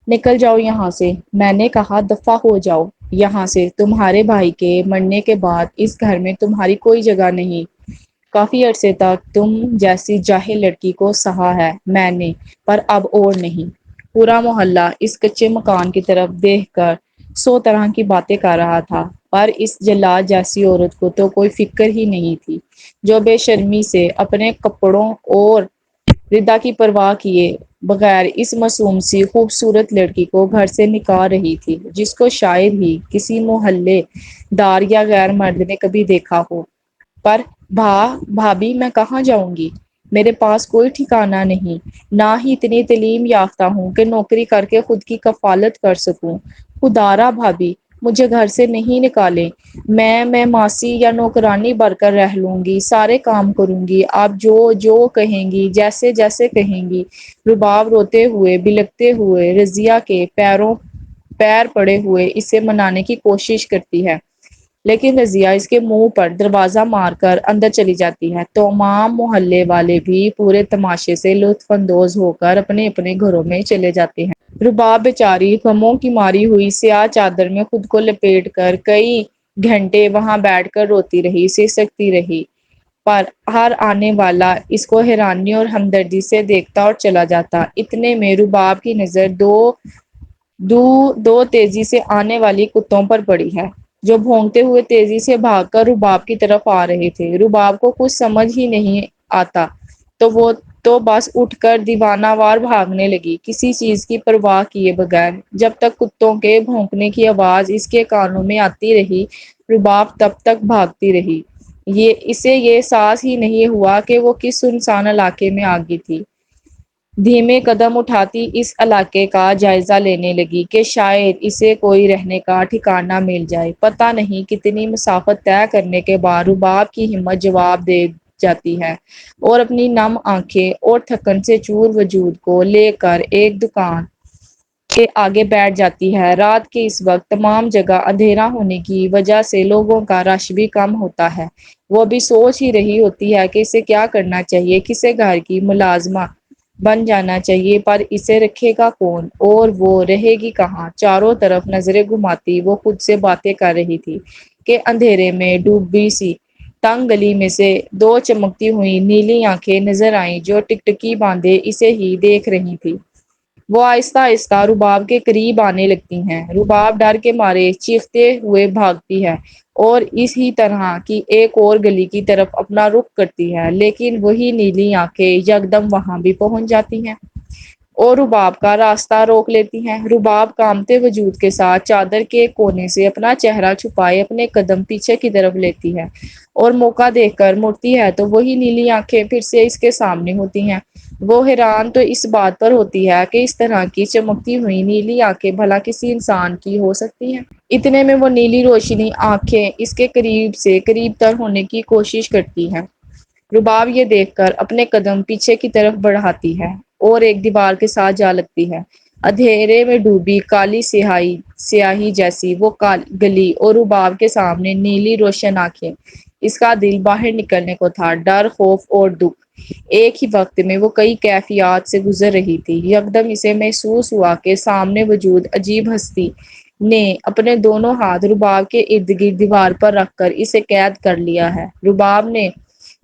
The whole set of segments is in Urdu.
نکل جاؤ یہاں سے، میں نے کہا دفع ہو جاؤ یہاں سے، تمہارے بھائی کے مرنے کے بعد اس گھر میں تمہاری کوئی جگہ نہیں۔ کافی عرصے تک تم جیسی جاہل لڑکی کو سہا ہے میں نے، پر اب اور نہیں۔ پورا محلہ اس کچے مکان کی طرف دیکھ کر 100 طرح کی باتیں کر رہا تھا، پر اس جلاد جیسی عورت کو تو کوئی فکر ہی نہیں تھی، جو بے شرمی سے اپنے کپڑوں اور ردا کی پرواہ کیے بغیر اس معصوم سی خوبصورت لڑکی کو گھر سے نکال رہی تھی، جس کو شاید ہی کسی محلے دار یا غیر مرد نے کبھی دیکھا ہو۔ پر بھابی میں کہاں جاؤں گی؟ میرے پاس کوئی ٹھکانہ نہیں، نہ ہی اتنی تعلیم یافتہ ہوں کہ نوکری کر کے خود کی کفالت کر سکوں۔ خدارا بھابی مجھے گھر سے نہیں نکالیں، میں ماسی یا نوکرانی بن کر رہ لوں گی، سارے کام کروں گی، آپ جو جو کہیں گی، جیسے جیسے کہیں گی۔ رباب روتے ہوئے بلکتے ہوئے رضیہ کے پیر پڑے ہوئے اسے منانے کی کوشش کرتی ہے، لیکن رضیہ اس کے منہ پر دروازہ مار کر اندر چلی جاتی ہے۔ تمام محلے والے بھی پورے تماشے سے لطف اندوز ہو کر اپنے اپنے گھروں میں چلے جاتے ہیں۔ رباب بیچاری غموں کی ماری ہوئی سیاہ چادر میں خود کو لپیٹ کر کئی گھنٹے وہاں بیٹھ کر روتی رہی، سسکتی رہی، پر ہر آنے والا اس کو حیرانی اور ہمدردی سے دیکھتا اور چلا جاتا۔ اتنے میں رباب کی نظر دو تیزی سے آنے والی کتوں پر پڑی ہے، جو بھونکتے ہوئے تیزی سے بھاگ کر رباب کی طرف آ رہے تھے۔ رباب کو کچھ سمجھ ہی نہیں آتا تو وہ تو بس اٹھ کر دیوانہ وار بھاگنے لگی، کسی چیز کی پرواہ کیے بغیر۔ جب تک کتوں کے بھونکنے کی آواز اس کے کانوں میں آتی رہی، رباب تب تک بھاگتی رہی۔ اسے یہ احساس ہی نہیں ہوا کہ وہ کس سنسان علاقے میں آ گئی تھی۔ دھیمے قدم اٹھاتی اس علاقے کا جائزہ لینے لگی کہ شاید اسے کوئی رہنے کا ٹھکانہ مل جائے۔ پتہ نہیں کتنی مسافت طے کرنے کے بعد رباب کی ہمت جواب دے جاتی ہے اور اپنی نم آنکھیں اور تھکن سے چور وجود کو لے کر ایک دکان کے آگے بیٹھ جاتی ہے۔ رات کے اس وقت تمام جگہ اندھیرا ہونے کی وجہ سے لوگوں کا رش بھی کم ہوتا ہے۔ وہ بھی سوچ ہی رہی ہوتی ہے کہ اسے کیا کرنا چاہیے، کسے گھر کی ملازمہ بن جانا چاہیے، پر اسے رکھے گا کون اور وہ رہے گی کہاں؟ چاروں طرف نظریں گھماتی وہ خود سے باتیں کر رہی تھی کہ اندھیرے میں ڈوبی سی تنگ گلی میں سے دو چمکتی ہوئی نیلی آنکھیں نظر آئیں، جو ٹکٹکی باندھے اسے ہی دیکھ رہی تھی۔ وہ آہستہ آہستہ رباب کے قریب آنے لگتی ہیں۔ رباب ڈر کے مارے چیختے ہوئے بھاگتی ہے اور اسی طرح کی ایک اور گلی کی طرف اپنا رخ کرتی ہے، لیکن وہی نیلی آنکھیں یکدم وہاں بھی پہنچ جاتی ہیں اور رباب کا راستہ روک لیتی ہیں۔ رباب کانپتے وجود کے ساتھ چادر کے کونے سے اپنا چہرہ چھپائے اپنے قدم پیچھے کی طرف لیتی ہے اور موقع دیکھ کر مڑتی ہے تو وہی نیلی آنکھیں پھر سے اس کے سامنے ہوتی ہیں۔ وہ حیران تو اس بات پر ہوتی ہے کہ اس طرح کی چمکتی ہوئی نیلی آنکھیں بھلا کسی انسان کی ہو سکتی ہیں۔ اتنے میں وہ نیلی روشنی آنکھیں اس کے قریب سے قریب تر ہونے کی کوشش کرتی ہے۔ رباب یہ دیکھ کر اپنے قدم پیچھے کی طرف بڑھاتی ہے اور ایک دیوار کے ساتھ جا لگتی ہے۔ اندھیرے میں ڈوبی کالی سیاہی جیسی وہ گلی اور رباب کے سامنے نیلی روشن آنکھیں۔ اس کا دل باہر نکلنے کو تھا، ڈر، خوف اور دکھ ایک ہی وقت میں۔ وہ کئی کیفیات سے گزر رہی تھی۔ یکدم اسے محسوس ہوا کہ سامنے موجود عجیب ہستی نے اپنے دونوں ہاتھ رباب کے ارد گرد دیوار پر رکھ کر اسے قید کر لیا ہے۔ رباب نے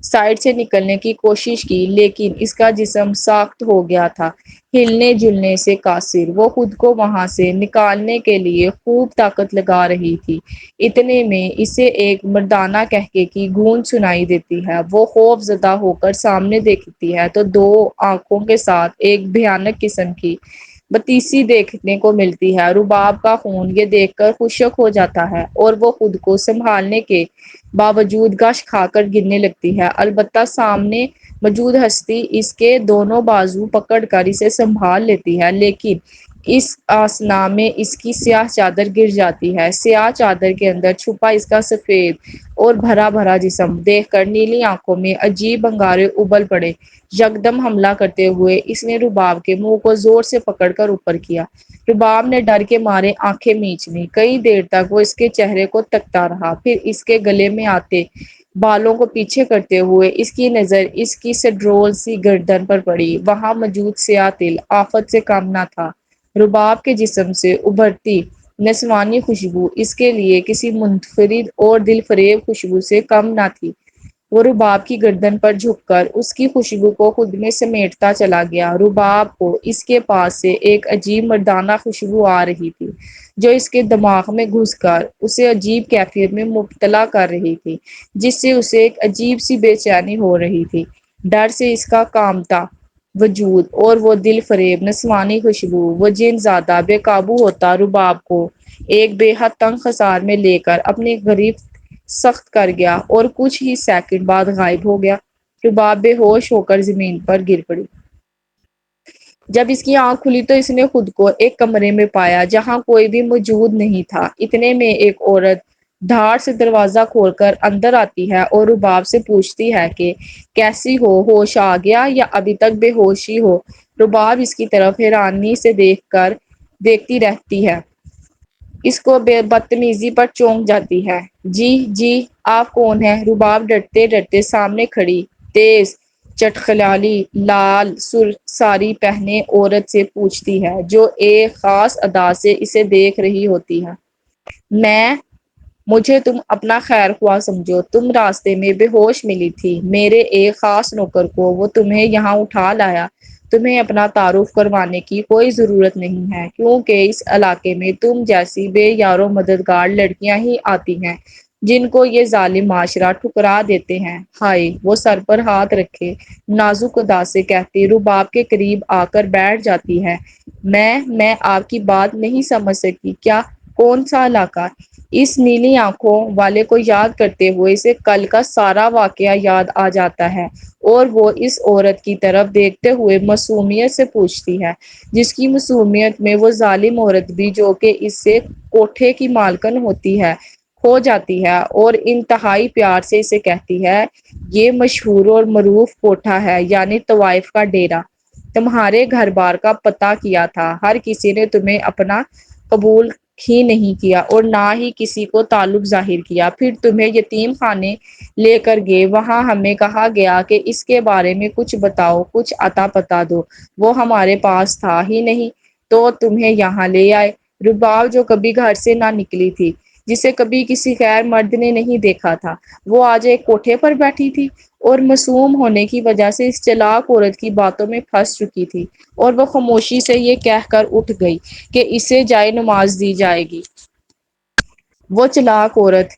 سائیڈ سے نکلنے کی کوشش کی، لیکن اس کا جسم ساخت ہو گیا تھا، ہلنے جلنے سے قاصر۔ وہ خود کو وہاں سے نکالنے کے لیے خوب طاقت لگا رہی تھی۔ اتنے میں اسے ایک مردانہ قہقہے کی گونج سنائی دیتی ہے۔ وہ خوف زدہ ہو کر سامنے دیکھتی ہے تو دو آنکھوں کے ساتھ ایک بھیانک قسم کی بتیسی دیکھنے کو ملتی ہے۔ رباب کا خون یہ دیکھ کر خشک ہو جاتا ہے اور وہ خود کو سنبھالنے کے باوجود غش کھا کر گرنے لگتی ہے۔ البتہ سامنے موجود ہستی اس کے دونوں بازو پکڑ کر اسے سنبھال لیتی ہے، لیکن اس اثنا میں اس کی سیاہ چادر گر جاتی ہے۔ سیاہ چادر کے اندر چھپا اس کا سفید اور بھرا بھرا جسم دیکھ کر نیلی آنکھوں میں عجیب انگارے ابل پڑے۔ یکدم حملہ کرتے ہوئے اس نے رباب کے منہ کو زور سے پکڑ کر اوپر کیا۔ رباب نے ڈر کے مارے آنکھیں میچ لیں۔ کئی دیر تک وہ اس کے چہرے کو تکتا رہا، پھر اس کے گلے میں آتے بالوں کو پیچھے کرتے ہوئے اس کی نظر اس کی سڈرول سی گردن پر پڑی۔ وہاں موجود سیاہ تل آفت سے کم نہ تھا۔ رباب کے جسم سے ابھرتی نسوانی خوشبو اس کے لیے کسی منفرد اور دل فریب خوشبو سے کم نہ تھی۔ وہ رباب کی گردن پر جھک کر اس کی خوشبو کو خود میں سمیٹتا چلا گیا۔ رباب کو اس کے پاس سے ایک عجیب مردانہ خوشبو آ رہی تھی جو اس کے دماغ میں گھس کر اسے عجیب کیفیت میں مبتلا کر رہی تھی جس سے اسے ایک عجیب سی بے چینی ہو رہی تھی۔ ڈر سے اس کا کانپتا وجود اور وہ دل فریب نسوانی خوشبو وہ جن زیادہ بے قابو ہوتا رباب کو ایک بے حد تنگ خسار میں لے کر اپنی غریب سخت کر گیا اور کچھ ہی سیکنڈ بعد غائب ہو گیا۔ رباب بے ہوش ہو کر زمین پر گر پڑی۔ جب اس کی آنکھ کھلی تو اس نے خود کو ایک کمرے میں پایا جہاں کوئی بھی موجود نہیں تھا۔ اتنے میں ایک عورت دھاڑ سے دروازہ کھول کر اندر آتی ہے اور رباب سے پوچھتی ہے کہ کیسی ہو، ہوش آ گیا یا ابھی تک بے ہوشی ہو؟ رباب اس کی طرف حیرانی سے دیکھتی رہتی ہے، اس کو بے بدتمیزی پر چونک جاتی ہے۔ جی جی آپ کون ہیں؟ رباب ڈرتے ڈرتے سامنے کھڑی تیز چٹخلالی لال سرخ ساری پہنے عورت سے پوچھتی ہے جو ایک خاص ادا سے اسے دیکھ رہی ہوتی ہے۔ میں مجھے تم اپنا خیر خواہ سمجھو، تم راستے میں بے ہوش ملی تھی میرے ایک خاص نوکر کو، وہ تمہیں یہاں اٹھا لایا۔ تمہیں اپنا تعارف کروانے کی کوئی ضرورت نہیں ہے کیونکہ اس علاقے میں تم جیسی بے یار و مددگار لڑکیاں ہی آتی ہیں جن کو یہ ظالم معاشرہ ٹھکرا دیتے ہیں۔ ہائے! وہ سر پر ہاتھ رکھے نازک ادا سے کہتی رباب کے قریب آ کر بیٹھ جاتی ہے۔ میں آپ کی بات نہیں سمجھ سکی، کیا کون سا علاقہ؟ اس نیلی آنکھوں والے کو یاد کرتے ہوئے اسے کل کا سارا واقعہ یاد آ جاتا ہے اور وہ اس عورت کی طرف دیکھتے ہوئے معصومیت سے پوچھتی ہے جس کی معصومیت میں وہ ظالم عورت بھی جو کہ اس سے کوٹھے کی مالکن ہوتی ہے کھو جاتی ہے اور انتہائی پیار سے اسے کہتی ہے یہ مشہور اور معروف کوٹھا ہے یعنی طوائف کا ڈیرا۔ تمہارے گھر بار کا پتہ کیا تھا، ہر کسی نے تمہیں اپنا قبول ہی نہیں کیا اور نہ ہی کسی کو تعلق ظاہر کیا۔ پھر تمہیں یتیم خانے لے کر گئے، وہاں ہمیں کہا گیا کہ اس کے بارے میں کچھ بتاؤ، کچھ عطا پتا دو، وہ ہمارے پاس تھا ہی نہیں تو تمہیں یہاں لے آئے۔ رباب جو کبھی گھر سے نہ نکلی تھی، جسے کبھی کسی غیر مرد نے نہیں دیکھا تھا، وہ آج ایک کوٹھے پر بیٹھی تھی اور معصوم ہونے کی وجہ سے اس چلاک عورت کی باتوں میں پھنس چکی تھی اور وہ خاموشی سے یہ کہہ کر اٹھ گئی کہ اسے جائے نماز دی جائے گی۔ وہ چلاک عورت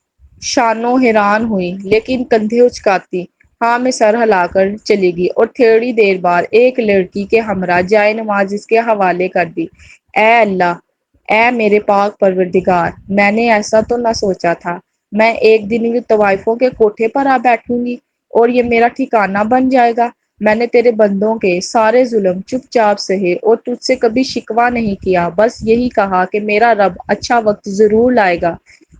شانوں حیران ہوئی لیکن کندھے اچکاتی ہاں میں سر ہلا کر چلی گئی اور تھوڑی دیر بعد ایک لڑکی کے ہمراہ جائے نماز اس کے حوالے کر دی۔ اے اللہ، اے میرے پاک پروردگار، میں نے ایسا تو نہ سوچا تھا، میں ایک دن یہ طوائفوں کے کوٹھے پر آ بیٹھوں گی اور یہ میرا ٹھکانہ بن جائے گا۔ میں نے تیرے بندوں کے سارے ظلم چپ چاپ سہے اور تجھ سے کبھی شکوہ نہیں کیا، بس یہی کہا کہ میرا رب اچھا وقت ضرور لائے گا۔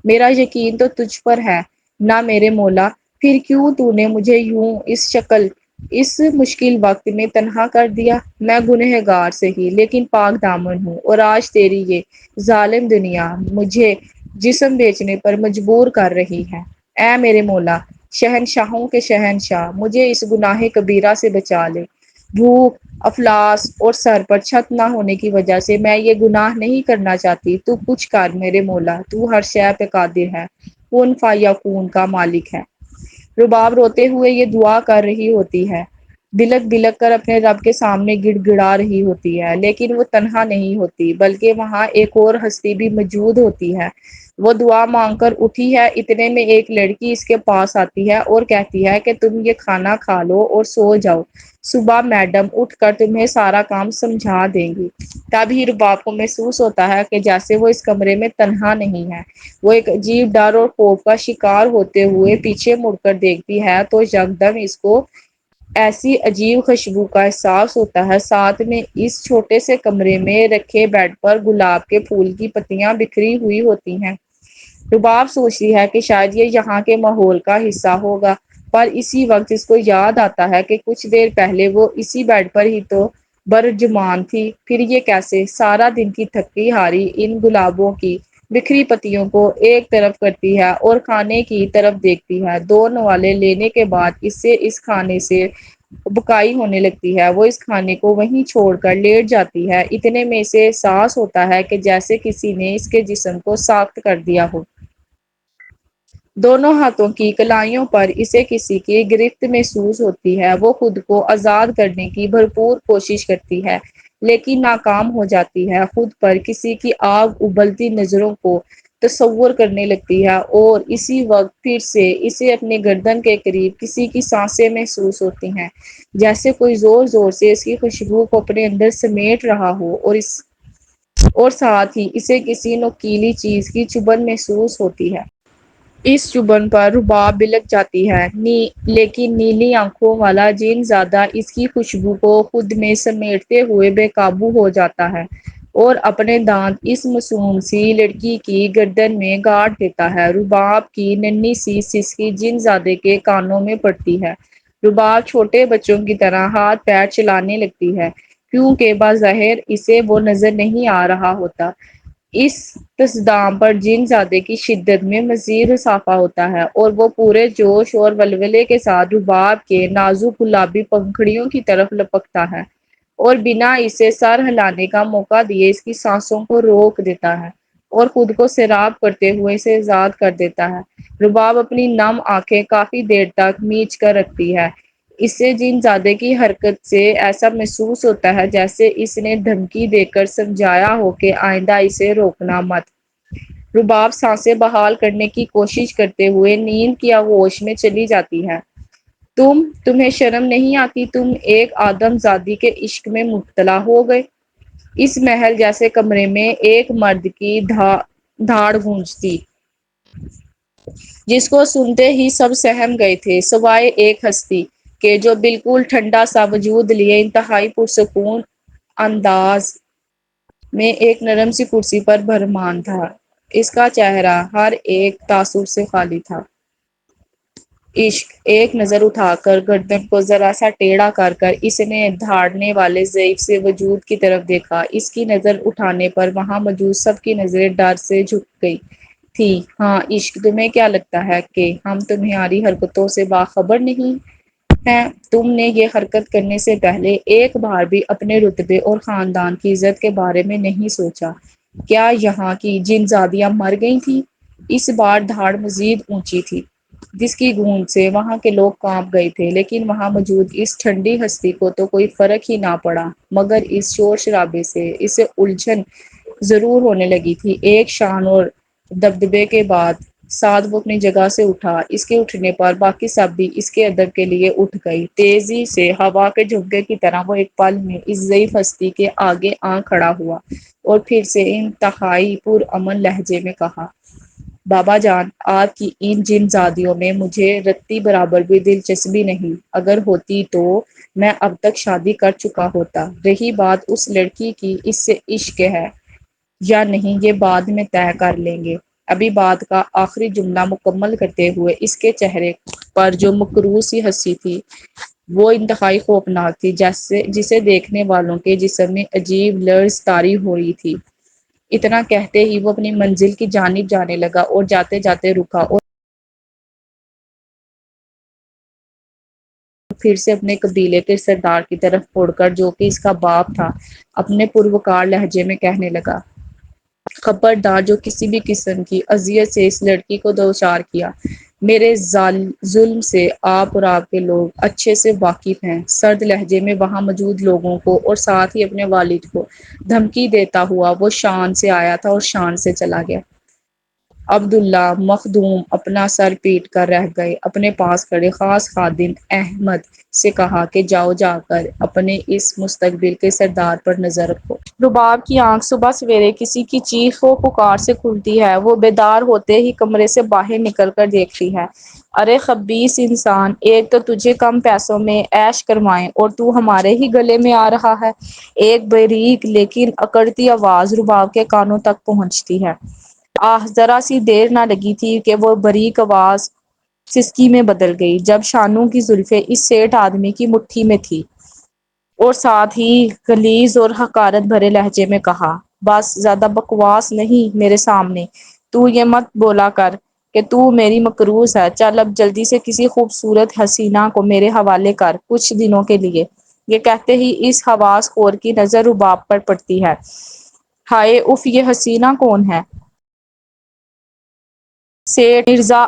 میرا یقین تو تجھ پر ہے نہ میرے مولا، پھر کیوں تو نے مجھے یوں اس مشکل وقت میں تنہا کر دیا؟ میں گنہگار سے ہی لیکن پاک دامن ہوں اور آج تیری یہ ظالم دنیا مجھے جسم بیچنے پر مجبور کر رہی ہے۔ اے میرے مولا، شہنشاہوں کے شہنشاہ، مجھے اس گناہ کبیرہ سے بچا لے۔ بھوک، افلاس اور سر پر چھت نہ ہونے کی وجہ سے میں یہ گناہ نہیں کرنا چاہتی، تو کچھ کر میرے مولا، تو ہر شے پہ قادر ہے، کن فیکون کا مالک ہے۔ رباب روتے ہوئے یہ دعا کر رہی ہوتی ہے، بلک بلک کر اپنے رب کے سامنے گڑ گڑا رہی ہوتی ہے، لیکن وہ تنہا نہیں ہوتی بلکہ وہاں ایک اور ہستی بھی موجود ہوتی ہے۔ وہ دعا مانگ کر اٹھی ہے، اتنے میں ایک لڑکی اس کے پاس آتی ہے اور کہتی ہے کہ تم یہ کھانا کھا لو اور سو جاؤ، صبح میڈم اٹھ کر تمہیں سارا کام سمجھا دیں گی۔ تبھی رباب کو محسوس ہوتا ہے کہ جیسے وہ اس کمرے میں تنہا نہیں ہے۔ وہ ایک عجیب ڈر اور خوف کا شکار ہوتے ہوئے پیچھے مڑ کر دیکھتی ہے تو یکدم اس کو ایسی عجیب خوشبو کا احساس ہوتا ہے، ساتھ میں اس چھوٹے سے کمرے میں رکھے بیڈ پر گلاب کے پھول کی پتیاں بکھری ہوئی ہوتی ہیں۔ رباب سوچتی ہے کہ شاید یہ یہاں کے ماحول کا حصہ ہوگا، پر اسی وقت اس کو یاد آتا ہے کہ کچھ دیر پہلے وہ اسی بیڈ پر ہی تو برجمان تھی، پھر یہ کیسے؟ سارا دن کی تھکی ہاری ان گلابوں کی بکھری پتیوں کو ایک طرف کرتی ہے اور کھانے کی طرف دیکھتی ہے۔ دو نوالے لینے کے بعد اس سے اس کھانے سے بکائی ہونے لگتی ہے، وہ اس کھانے کو وہیں چھوڑ کر لیٹ جاتی ہے، اتنے میں اسے احساس ہوتا ہے کہ جیسے کسی نے اس کے جسم کو ساخت کر دیا ہو۔ دونوں ہاتھوں کی کلائیوں پر اسے کسی کی گرفت محسوس ہوتی ہے، وہ خود کو آزاد کرنے کی بھرپور کوشش کرتی ہے لیکن ناکام ہو جاتی ہے، خود پر کسی کی آگ ابلتی نظروں کو تصور کرنے لگتی ہے اور اسی وقت پھر سے اسے اپنے گردن کے قریب کسی کی سانسیں محسوس ہوتی ہیں، جیسے کوئی زور زور سے اس کی خوشبو کو اپنے اندر سمیٹ رہا ہو اور ساتھ ہی اسے کسی نوکیلی چیز کی چبھن محسوس ہوتی ہے۔ اس چبھن پر رباب بلک جاتی ہے، لیکن نیلی آنکھوں والا جن زیادہ اس کی خوشبو کو خود میں سمیٹتے ہوئے بے قابو ہو جاتا ہے اور اپنے دانت اس معصوم سی لڑکی کی گردن میں گاڑ دیتا ہے۔ رباب کی ننھی سی سسکی جن زادے کے کانوں میں پڑتی ہے۔ رباب چھوٹے بچوں کی طرح ہاتھ پیر چلانے لگتی ہے، کیونکہ بظاہر اسے وہ نظر نہیں آ رہا ہوتا۔ اس تصدام پر جن زادے کی شدت میں مزید اضافہ ہوتا ہے اور وہ پورے جوش اور ولولے کے ساتھ رباب کے نازک گلابی پنکھڑیوں کی طرف لپکتا ہے اور بنا اسے سر ہلانے کا موقع دیے اس کی سانسوں کو روک دیتا ہے اور خود کو سیراب کرتے ہوئے اسے آزاد کر دیتا ہے۔ رباب اپنی نم آنکھیں کافی دیر تک میچ کر رکھتی ہے، اسے جن زادے کی حرکت سے ایسا محسوس ہوتا ہے جیسے اس نے دھمکی دے کر سمجھایا ہو کہ آئندہ اسے روکنا مت۔ رباب سانسیں بحال کرنے کی کوشش کرتے ہوئے نیند کی آغوش میں چلی جاتی ہے۔ تمہیں شرم نہیں آتی، تم ایک آدم زادی کے عشق میں مبتلا ہو گئے؟ اس محل جیسے کمرے میں ایک مرد کی دھاڑ گونجتی، جس کو سنتے ہی سب سہم گئے تھے سوائے ایک ہستی کے جو بالکل ٹھنڈا سا وجود لیے انتہائی پرسکون انداز میں ایک نرم سی کرسی پر بھرمان تھا۔ اس کا چہرہ ہر ایک تاثر سے خالی تھا۔ عشق ایک نظر اٹھا کر گردن کو ذرا سا ٹیڑھا کر کر اس نے دھاڑنے والے ضعیف سے وجود کی طرف دیکھا۔ اس کی نظر اٹھانے پر وہاں موجود سب کی نظریں ڈر سے جھک گئی تھیں۔ ہاں عشق، تمہیں کیا لگتا ہے کہ ہم تمہاری حرکتوں سے باخبر نہیں ہیں؟ تم نے یہ حرکت کرنے سے پہلے ایک بار بھی اپنے رتبے اور خاندان کی عزت کے بارے میں نہیں سوچا؟ کیا یہاں کی جن زادیاں مر گئی تھیں؟ اس بار دھاڑ مزید اونچی تھی، جس کی گونج سے وہاں کے لوگ کانپ گئے تھے، لیکن وہاں موجود اس ٹھنڈی ہستی کو تو کوئی فرق ہی نہ پڑا، مگر اس شور شرابے سے اسے الجھن ضرور ہونے لگی تھی۔ ایک شان اور دبدبے کے بعد ساتھ وہ اپنی جگہ سے اٹھا۔ اس کے اٹھنے پر باقی سب بھی اس کے ادب کے لیے اٹھ گئی۔ تیزی سے ہوا کے جھونکے کی طرح وہ ایک پل میں اس ضعیف ہستی کے آگے آ کھڑا ہوا اور پھر سے انتہائی پرامن لہجے میں کہا، بابا جان، آپ کی ان جن زادیوں میں مجھے رتی برابر بھی دلچسپی نہیں، اگر ہوتی تو میں اب تک شادی کر چکا ہوتا۔ رہی بات اس لڑکی کی اس سے عشق ہے یا نہیں یہ بعد میں طے کر لیں گے۔ ابھی بات کا آخری جملہ مکمل کرتے ہوئے اس کے چہرے پر جو مکروہ سی ہنسی تھی وہ انتہائی خوفناک تھی، جسے دیکھنے والوں کے جسم میں عجیب لرز طاری ہو رہی تھی۔ اتنا کہتے ہی وہ اپنی منزل کی جانب جانے لگا اور جاتے جاتے رکا اور پھر سے اپنے قبیلے کے سردار کی طرف مڑ کر، جو کہ اس کا باپ تھا، اپنے پروکار لہجے میں کہنے لگا، خبردار جو کسی بھی قسم کی اذیت سے اس لڑکی کو دوچار کیا، میرے ظلم سے آپ اور آپ کے لوگ اچھے سے واقف ہیں۔ سرد لہجے میں وہاں موجود لوگوں کو اور ساتھ ہی اپنے والد کو دھمکی دیتا ہوا وہ شان سے آیا تھا اور شان سے چلا گیا۔ عبداللہ مخدوم اپنا سر پیٹ کر رہ گئے۔ اپنے پاس کھڑے خاص خادم احمد سے کہا کہ جاؤ، جا کر اپنے اس مستقبل کے سردار پر نظر رکھو۔ رباب کی آنکھ صبح سویرے کسی کی چیخ و پکار سے کھلتی ہے۔ وہ بیدار ہوتے ہی کمرے سے باہر نکل کر دیکھتی ہے، ارے خبیث انسان، ایک تو تجھے کم پیسوں میں عیش کروائیں اور تو ہمارے ہی گلے میں آ رہا ہے۔ ایک باریک لیکن اکڑتی آواز رباب کے کانوں تک پہنچتی ہے۔ ذرا سی دیر نہ لگی تھی کہ وہ باریک آواز سسکی میں بدل گئی، جب شانوں کی زلفیں اس سیٹھ آدمی کی مٹھی میں تھی اور ساتھ ہی غلیظ اور حقارت بھرے لہجے میں کہا، بس زیادہ بکواس نہیں میرے سامنے، تو یہ مت بولا کر کہ تو میری مقروض ہے، چل اب جلدی سے کسی خوبصورت حسینہ کو میرے حوالے کر کچھ دنوں کے لیے۔ یہ کہتے ہی اس حواس خور کی نظر رباب پر پڑتی ہے۔ ہائے اف، یہ حسینہ کون ہے؟ سیٹھ مرزا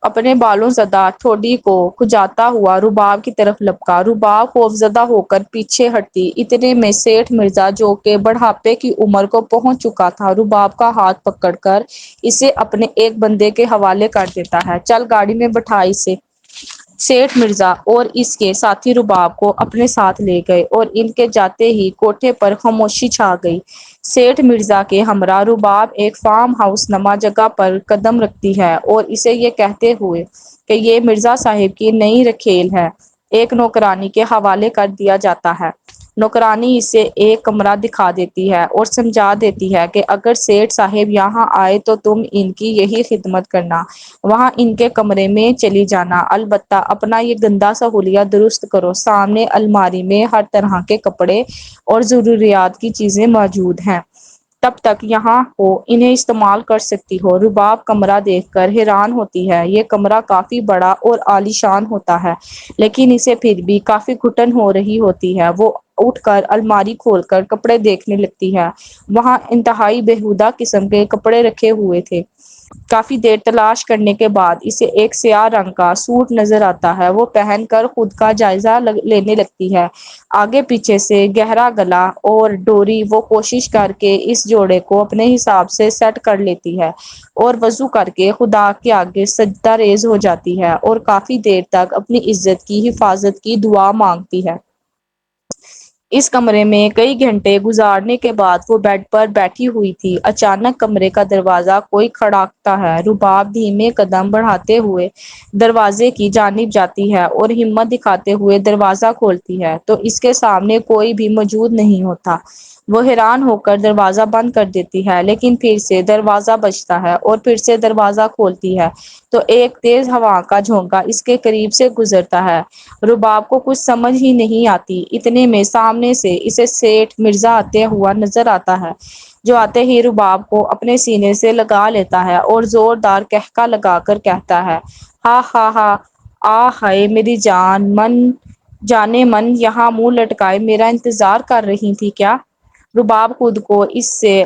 اپنے بالوں زدہ ٹھوڑی کو کھجاتا ہوا رباب کی طرف لپکا۔ رباب خوفزدہ ہو کر پیچھے ہٹی۔ اتنے میں سیٹھ مرزا، جو کہ بڑھاپے کی عمر کو پہنچ چکا تھا، رباب کا ہاتھ پکڑ کر اسے اپنے ایک بندے کے حوالے کر دیتا ہے۔ چل گاڑی میں بٹھا اسے۔ سیٹھ مرزا اور اس کے ساتھی رباب کو اپنے ساتھ لے گئے اور ان کے جاتے ہی کوٹھے پر خاموشی چھا گئی۔ سیٹھ مرزا کے ہمراہ رباب ایک فارم ہاؤس نما جگہ پر قدم رکھتی ہے اور اسے یہ کہتے ہوئے کہ یہ مرزا صاحب کی نئی رکھیل ہے، ایک نوکرانی کے حوالے کر دیا جاتا ہے۔ نوکرانی اسے ایک کمرہ دکھا دیتی ہے اور سمجھا دیتی ہے کہ اگر سیٹھ صاحب یہاں آئے تو تم ان کی یہی خدمت کرنا، وہاں ان کے کمرے میں چلی جانا، البتہ اپنا یہ گندا سا حلیہ درست کرو۔ سامنے الماری میں ہر طرح کے کپڑے اور ضروریات کی چیزیں موجود ہیں، تب تک یہاں ہو انہیں استعمال کر سکتی ہو۔ رباب کمرہ دیکھ کر حیران ہوتی ہے۔ یہ کمرہ کافی بڑا اور عالی شان ہوتا ہے، لیکن اسے پھر بھی کافی گھٹن ہو رہی ہوتی ہے۔ وہ اٹھ کر الماری کھول کر کپڑے دیکھنے لگتی ہے۔ وہاں انتہائی بیہودہ قسم کے کپڑے رکھے ہوئے تھے۔ کافی دیر تلاش کرنے کے بعد اسے ایک سیاہ رنگ کا سوٹ نظر آتا ہے۔ وہ پہن کر خود کا جائزہ لینے لگتی ہے، آگے پیچھے سے گہرا گلا اور ڈوری۔ وہ کوشش کر کے اس جوڑے کو اپنے حساب سے سیٹ کر لیتی ہے اور وضو کر کے خدا کے آگے سجدہ ریز ہو جاتی ہے اور کافی دیر تک اپنی عزت کی حفاظت کی دعا مانگتی ہے۔ اس کمرے میں کئی گھنٹے گزارنے کے بعد وہ بیڈ پر بیٹھی ہوئی تھی۔ اچانک کمرے کا دروازہ کوئی کھڑکتا ہے۔ رباب دھیمے قدم بڑھاتے ہوئے دروازے کی جانب جاتی ہے اور ہمت دکھاتے ہوئے دروازہ کھولتی ہے تو اس کے سامنے کوئی بھی موجود نہیں ہوتا۔ وہ حیران ہو کر دروازہ بند کر دیتی ہے، لیکن پھر سے دروازہ بجتا ہے اور پھر سے دروازہ کھولتی ہے تو ایک تیز ہوا کا جھونکا اس کے قریب سے گزرتا ہے۔ رباب کو کچھ سمجھ ہی نہیں آتی۔ اتنے میں سامنے سے اسے سیٹھ مرزا آتے ہوا نظر آتا ہے، جو آتے ہی رباب کو اپنے سینے سے لگا لیتا ہے اور زوردار قہقہ لگا کر کہتا ہے، ہا ہا ہا، آ ہائے میری جانے من یہاں منہ لٹکائے میرا انتظار کر رہی تھی کیا؟ رباب خود کو اس سے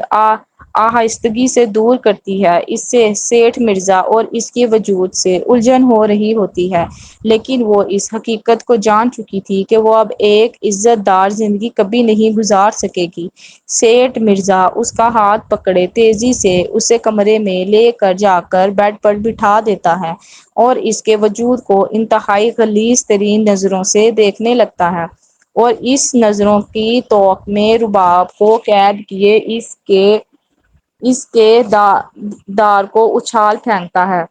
آہستگی سے دور کرتی ہے۔ اس سے سیٹھ مرزا اور اس کے وجود سے الجھن ہو رہی ہوتی ہے، لیکن وہ اس حقیقت کو جان چکی تھی کہ وہ اب ایک عزت دار زندگی کبھی نہیں گزار سکے گی۔ سیٹھ مرزا اس کا ہاتھ پکڑے تیزی سے اسے کمرے میں لے کر جا کر بیڈ پر بٹھا دیتا ہے اور اس کے وجود کو انتہائی غلیظ ترین نظروں سے دیکھنے لگتا ہے اور اس نظروں کی توق میں رباب کو قید کیے اس کے دار کو اچھال پھینکتا ہے۔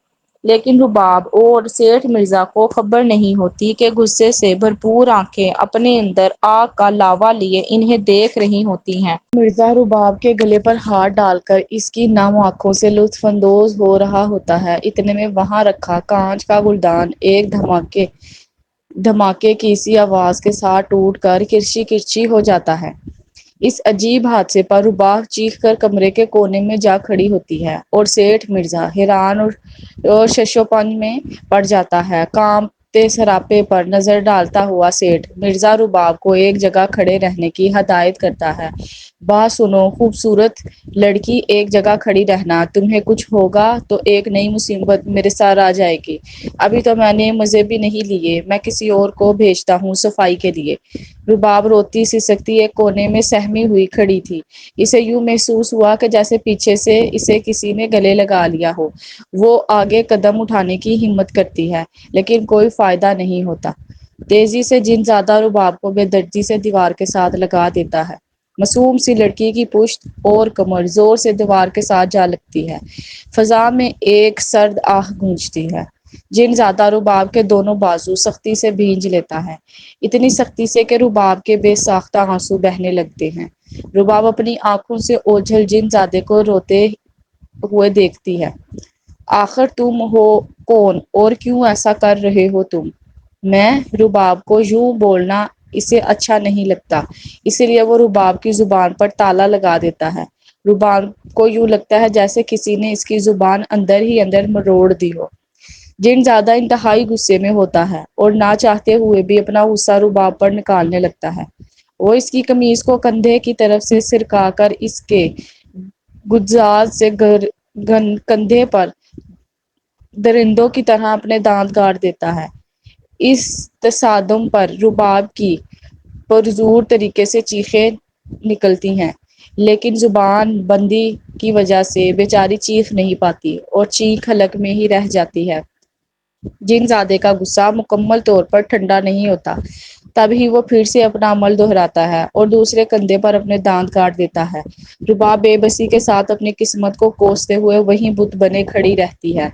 لیکن رباب اور سیٹھ مرزا کو خبر نہیں ہوتی کہ غصے سے بھرپور آنکھیں اپنے اندر آگ کا لاوا لیے انہیں دیکھ رہی ہوتی ہیں۔ مرزا رباب کے گلے پر ہاتھ ڈال کر اس کی نم آنکھوں سے لطف اندوز ہو رہا ہوتا ہے۔ اتنے میں وہاں رکھا کانچ کا گلدان ایک دھماکے کی سی آواز کے ساتھ ٹوٹ کر کرچی کرچی ہو جاتا ہے۔ اس عجیب حادثے پر رباب چیخ کر کمرے کے کونے میں جا کھڑی ہوتی ہے اور سیٹھ مرزا حیران اور ششوپن میں پڑ جاتا ہے۔ کانپتے سراپے پر نظر ڈالتا ہوا سیٹھ مرزا رباب کو ایک جگہ کھڑے رہنے کی ہدایت کرتا ہے۔ بات سنو خوبصورت لڑکی، ایک جگہ کھڑی رہنا، تمہیں کچھ ہوگا تو ایک نئی مصیبت میرے سر آ جائے گی۔ ابھی تو میں نے مزے بھی نہیں لیے، میں کسی اور کو بھیجتا ہوں صفائی کے لیے۔ رباب روتی سسکتی ایک کونے میں سہمی ہوئی کھڑی تھی۔ اسے یوں محسوس ہوا کہ جیسے پیچھے سے اسے کسی نے گلے لگا لیا ہو۔ وہ آگے قدم اٹھانے کی ہمت کرتی ہے، لیکن کوئی فائدہ نہیں ہوتا۔ تیزی سے جن زیادہ رباب کو بے دردی سے دیوار کے ساتھ لگا دیتا ہے۔ معصوم سی لڑکی کی پشت اور کمر زور سے دیوار کے ساتھ جا لگتی ہے۔ فضا میں ایک سرد آہ گونجتی ہے۔ جن زیادہ رباب کے دونوں بازو سختی سے بھینج لیتا ہے، اتنی سختی سے کہ رباب کے بے ساختہ آنسو بہنے لگتے ہیں۔ رباب اپنی آنکھوں سے اوجھل جن زادے کو روتے ہوئے دیکھتی ہے۔ آخر تم ہو کون اور کیوں ایسا کر رہے ہو تم؟ میں؟ رباب کو یوں بولنا اسے اچھا نہیں لگتا، اسی لیے وہ رباب کی زبان پر تالا لگا دیتا ہے رباب کو یوں لگتا ہے جیسے کسی نے اس کی زبان اندر ہی اندر مروڑ دی ہو۔ جن زیادہ انتہائی غصے میں ہوتا ہے اور نہ چاہتے ہوئے بھی اپنا غصہ رباب پر نکالنے لگتا ہے۔ وہ اس کی قمیض کو کندھے کی طرف سے سرکا کر اس کے گداز سے کندھے پر درندوں کی طرح اپنے دانت گاڑ دیتا ہے۔ اس تصادم پر رباب کی پرزور طریقے سے چیخیں نکلتی ہیں، لیکن زبان بندی کی وجہ سے بیچاری چیخ نہیں پاتی اور چیخ حلق میں ہی رہ جاتی ہے۔ جن زادے کا غصہ مکمل طور پر ٹھنڈا نہیں ہوتا، تب ہی وہ پھر سے اپنا عمل دہراتا ہے اور دوسرے کندھے پر اپنے دانت کاٹ دیتا ہے۔ رباب بے بسی کے ساتھ اپنی قسمت کو کوستے ہوئے وہیں بت بنے کھڑی رہتی ہے۔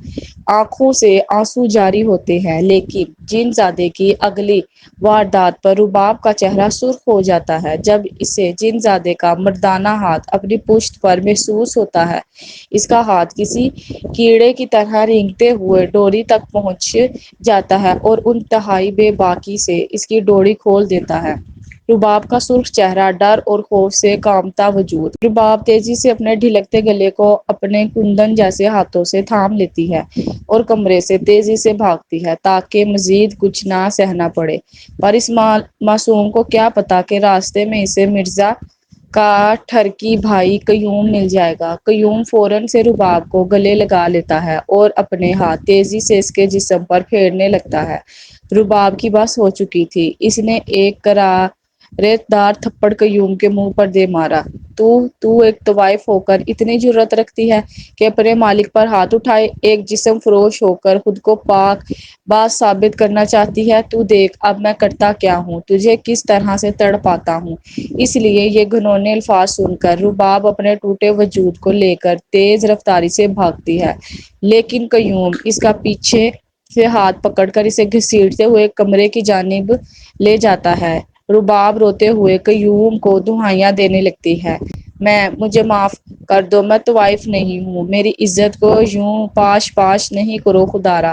آنکھوں سے آنسو جاری ہوتے ہیں، لیکن جن زادے کی اگلی واردات پر رباب کا چہرہ سرخ ہو جاتا ہے جب اسے جن زادے کا مردانہ ہاتھ اپنی پشت پر محسوس ہوتا ہے۔ اس کا ہاتھ کسی کیڑے کی طرح رینگتے ہوئے ڈوری تک پہنچ جاتا ہے اور انتہائی بے باکی سے اس کی ڈوری کھول دیتا ہے۔ رباب کا سرخ چہرہ ڈر اور خوف سے کانپتا وجود۔ رباب تیزی سے اپنے ڈھلکتے گلے کو اپنے کندن جیسے ہاتھوں سے تھام لیتی ہے اور کمرے سے تیزی سے بھاگتی ہے تاکہ مزید کچھ نہ سہنا پڑے۔ پر اس معصوم کو کیا پتا کہ راستے میں اسے مرزا کا ٹھرکی بھائی قیوم مل جائے گا۔ قیوم فوراً سے رباب کو گلے لگا لیتا ہے اور اپنے ہاتھ تیزی سے اس کے جسم پر پھیرنے لگتا ہے۔ رباب کی بس ہو چکی تھی۔ اس نے ایک کرارے دار تھپڑ قیوم کے منہ پر دے مارا۔ تو ایک طوائف ہو کر اتنی جرأت رکھتی ہے کہ اپنے مالک پر ہاتھ اٹھائے، ایک جسم فروش ہو کر خود کو پاک باز ثابت کرنا چاہتی ہے۔ تو دیکھ اب میں کرتا کیا ہوں، تجھے کس طرح سے تڑ پاتا ہوں۔ اس لیے یہ گھنونے الفاظ سن کر رباب اپنے ٹوٹے وجود کو لے کر تیز رفتاری سے بھاگتی ہے، لیکن قیوم اس کا پیچھے سے ہاتھ پکڑ کر اسے گھسیٹتے ہوئے کمرے کی جانب لے جاتا ہے۔ رباب روتے ہوئے قیوم کو دہائیاں دینے لگتی ہے۔ مجھے معاف کر دو، میں طوائف نہیں ہوں، میری عزت کو یوں پاش پاش نہیں کرو خدارا۔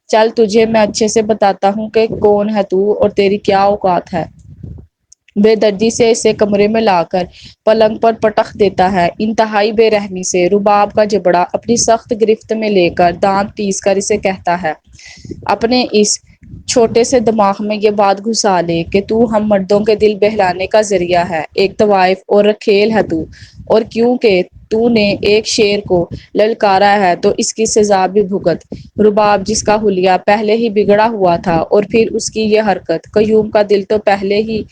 چل تجھے میں اچھے سے بتاتا ہوں کہ کون ہے تو اور تیری کیا اوقات ہے۔ بے دردی سے اسے کمرے میں لا کر پلنگ پر پٹخ دیتا ہے۔ انتہائی بے رحمی سے رباب کا جبڑا اپنی سخت گرفت میں لے کر دانت پیس کر اسے کہتا ہے، اپنے اس چھوٹے سے دماغ میں یہ بات گھسا لے کہ تو ہم مردوں کے دل بہلانے کا ذریعہ ہے، ایک طوائف اور رکھیل ہے تو، اور کیونکہ تو نے ایک شیر کو للکارا ہے تو اس کی سزا بھی بھگت۔ رباب جس کا حلیہ پہلے ہی بگڑا ہوا تھا اور پھر اس کی یہ حرکت، قیوم کا دل تو پہلے ہی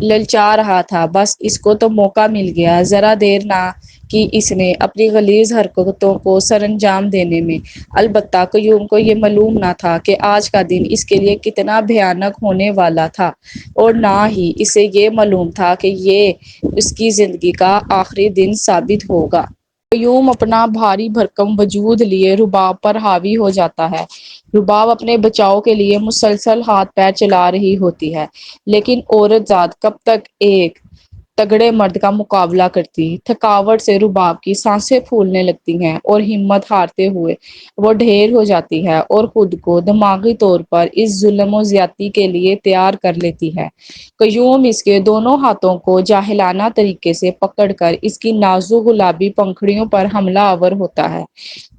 للچا رہا تھا، بس اس کو تو موقع مل گیا۔ ذرا دیر نہ کی اس نے اپنی غلیظ حرکتوں کو سر انجام دینے میں۔ البتہ قیوم کو یہ معلوم نہ تھا کہ آج کا دن اس کے لیے کتنا بھیانک ہونے والا تھا، اور نہ ہی اسے یہ معلوم تھا کہ یہ اس کی زندگی کا آخری دن ثابت ہوگا۔ قیوم اپنا بھاری بھرکم وجود لیے رباب پر حاوی ہو جاتا ہے۔ رباب اپنے بچاؤ کے لیے مسلسل ہاتھ پیر چلا رہی ہوتی ہے، لیکن عورت ذات کب تک ایک تگڑے مرد کا مقابلہ کرتی۔ تھکاوٹ سے رباب کی سانسیں پھولنے لگتی ہیں اور ہمت ہارتے ہوئے وہ ڈھیر ہو جاتی ہے اور خود کو دماغی طور پر اس ظلم و زیادتی کے لیے تیار کر لیتی ہے۔ قیوم اس کے دونوں ہاتھوں کو جاہلانہ طریقے سے پکڑ کر اس کی نازک گلابی پنکھڑیوں پر حملہ آور ہوتا ہے۔